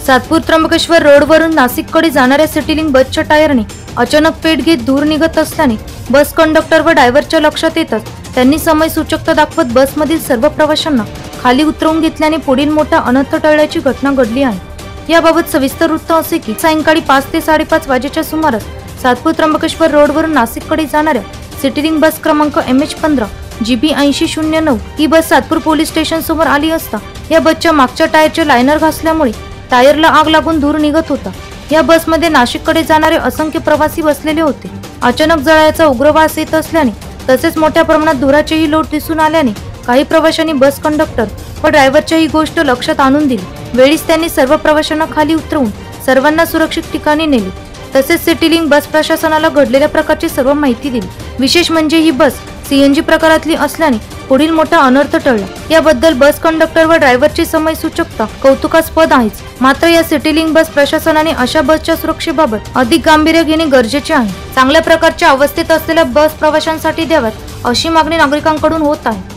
सातपूर त्र्यंबकेश्वर रोडवरून नाशिककडे जाणाऱ्या सिटीलिंक बसच्या टायरने अचानक पेट घेत धूर निघत असल्याने बस कंडक्टर व ड्रायव्हरच्या लक्षात येतच त्यांनी समय सूचकता दाखवत बसमधील सर्व प्रवाशांना खाली उतरवून घेतल्याने पुढील मोठा अनर्थ टळल्याची घटना घडली आहे। याबाबत सविस्तर वृत्त असे की सायंकाळी 5 ते 5:30 वाजेच्या सुमारास सातपूर त्र्यंबकेश्वर रोडवरून नाशिककडे जाणाऱ्या सिटीलिंक बस क्रमांक MH15 GB 8009 ही बस सातपूर पोलीस स्टेशन समोर आली असता या बसच्या मागच्या टायरचे लायनर घासल्यामुळे टायरला आग लागून धूर निघत होता। या बसमध्ये नाशिककडे जाणारे असंख्य प्रवासी बसलेले होते। अचानक जळायचा उग्र वास येत असल्याने तसेच मोठ्या प्रमाणात धुराचेही लोट दिसून आल्याने काही प्रवाशांनी बस कंडक्टर व ड्रायव्हरच्या ही गोष्ट लक्षात आणून दिली। वेळीच त्यांनी सर्व प्रवाशांना खाली उतरवून सर्वांना सुरक्षित ठिकाणी नेले। तसेच सिटीलिंक बस प्रशासनाला घडलेल्या प्रकारची सर्व माहिती दिली। विशेष म्हणजे ही बस CNG प्रकारातली असल्याने पुढील मोठा अनर्थ टळला। याबद्दल बस कंडक्टर व ड्रायव्हरची समय सूचकता कौतुकास्पद आहेच। मात्र या सिटीलिंक बस प्रशासनाने अशा बसच्या सुरक्षेबाबत अधिक गांभीर्य घेणे गरजेचे आहे। चांगल्या प्रकारच्या अवस्थेत असलेल्या बस प्रवाशांसाठी द्याव्यात अशी मागणी नागरिकांकडून होत आहे।